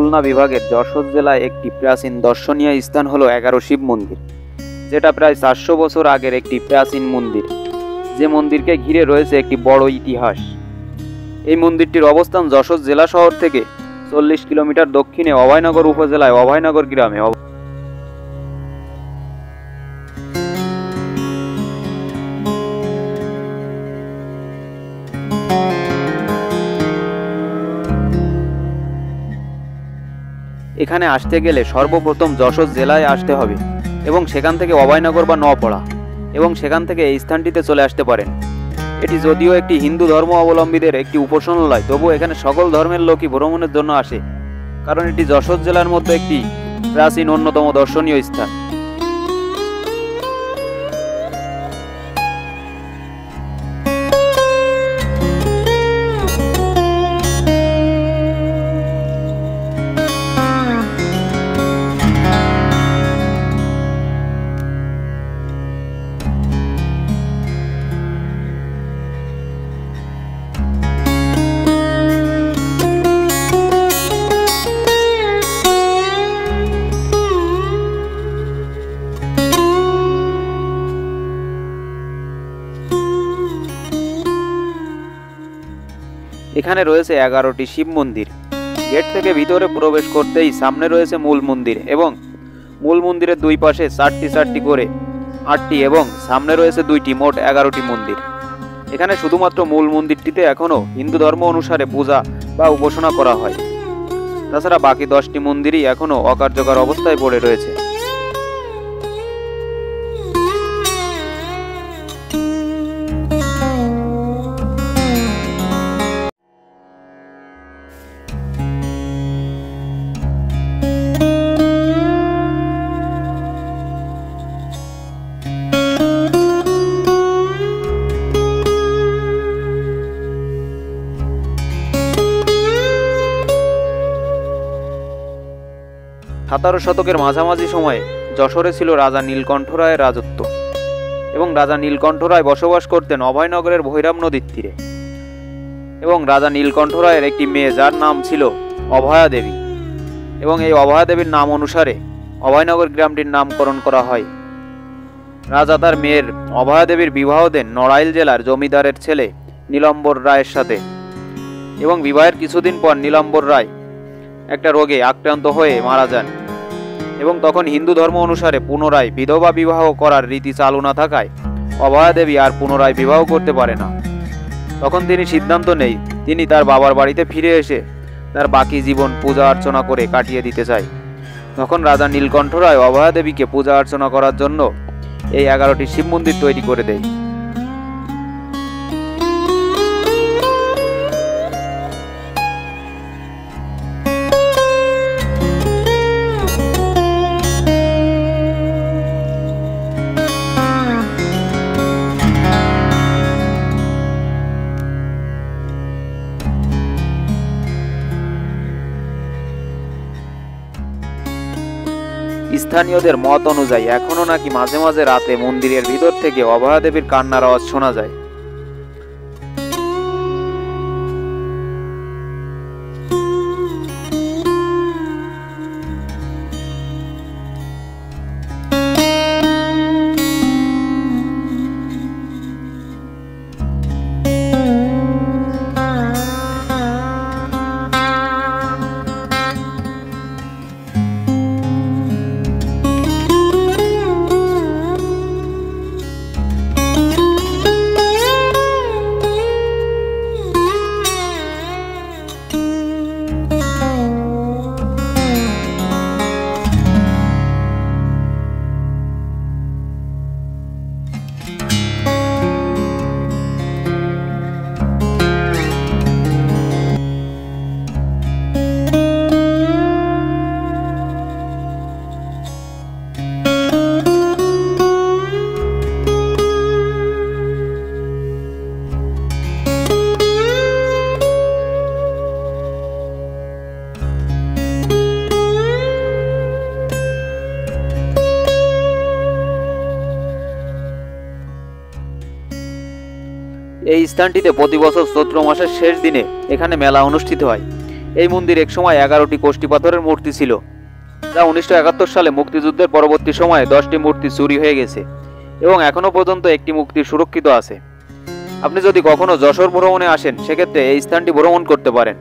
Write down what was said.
খুলনা বিভাগের যশোর জেলায় একটি প্রাচীন দর্শনীয় স্থান হলো 11 শিব মন্দির, যেটা প্রায় 400 বছর আগের একটি প্রাচীন মন্দির, যে মন্দিরকে ঘিরে রয়েছে একটি বড় ইতিহাস। এই মন্দিরটির অবস্থান যশোর জেলা শহর থেকে 40 কিলোমিটার দক্ষিণে অভয়নগর উপজেলায় অভয়নগর গ্রামে। এখানে আসতে গেলে সর্বপ্রথম যশোর জেলায় আসতে হবে এবং সেখান থেকে অভয়নগর বা নওপাড়া এবং সেখান থেকে এই স্থানটিতে চলে আসতে পারেন। এটি যদিও একটি হিন্দু ধর্ম অবলম্বীদের একটি উপাসনালয়, তবু এখানে সকল ধর্মের লোকই ভ্রমণের জন্য আসে, কারণ এটি যশোর জেলার মধ্যে একটি প্রাচীন অন্যতম দর্শনীয় স্থান। এখানে রয়েছে 11টি শিব মন্দির। গেট থেকে ভিতরে প্রবেশ করতেই সামনে রয়েছে মূল মন্দির এবং মূল মন্দিরের দুই পাশে 4টি করে 8টি এবং সামনে রয়েছে 2টি, মোট 11টি মন্দির। এখানে শুধুমাত্র মূল মন্দিরটিতে এখনও হিন্দু ধর্ম অনুসারে পূজা বা উপাসনা করা হয়। তাছাড়া বাকি 10টি মন্দিরই এখনও অকার্যকর অবস্থায় পড়ে রয়েছে। সতেরো শতকের মাঝামাঝি সময়ে যশোরে ছিল রাজা নীলকণ্ঠ রায়ের রাজত্ব এবং রাজা নীলকণ্ঠ রায় বসবাস করতেন অভয়নগরের ভৈরব নদীর তীরে এবং রাজা নীলকণ্ঠ রায়ের একটি মেয়ে যার নাম ছিল অভয়া দেবী এবং এই অভয়া দেবীর নাম অনুসারে অভয়নগর গ্রামটির নামকরণ করা হয়। রাজা তার মেয়ের অভয়া দেবীর বিবাহ দেন নড়াইল জেলার জমিদারের ছেলে নীলম্বর রায়ের সাথে এবং বিবাহের কিছুদিন পর নীলম্বর রায় একটা রোগে আক্রান্ত হয়ে মারা যান এবং তখন হিন্দু ধর্ম অনুসারে পুনরায় বিধবা বিবাহ করার রীতি চালু না থাকায় অভয়া দেবী আর পুনরায় বিবাহ করতে পারে না। তখন তিনি সিদ্ধান্ত নেয় তিনি তার বাবার বাড়িতে ফিরে এসে তার বাকি জীবন পূজা অর্চনা করে কাটিয়ে দিতে চায়। তখন রাজা নীলকণ্ঠ রায় অভয়া দেবীকে পূজা অর্চনা করার জন্য এই 11টি শিব মন্দির তৈরি করে দেয়। স্থানীয়দের মত অনুযায়ী এখনো নাকি মাঝে মাঝে রাতে মন্দিরের ভিতর থেকে অভয়া দেবীর কান্নার আওয়াজ শোনা যায়। এই স্থানটিতে প্রতি বছর চৈত্র মাসের শেষ দিনে এখানে মেলা অনুষ্ঠিত হয়। এই মন্দিরে একসময় 11টি কোষ্ঠী পাথরের মূর্তি ছিল, যা 1971 সালে মুক্তিযুদ্ধের পরবর্তী সময়ে 10টি মূর্তি চুরি হয়ে গেছে এবং এখনও পর্যন্ত একটি মূর্তি সুরক্ষিত আছে। আপনি যদি কখনো যশোর ভ্রমণে আসেন, সেক্ষেত্রে এই স্থানটি ভ্রমণ করতে পারেন।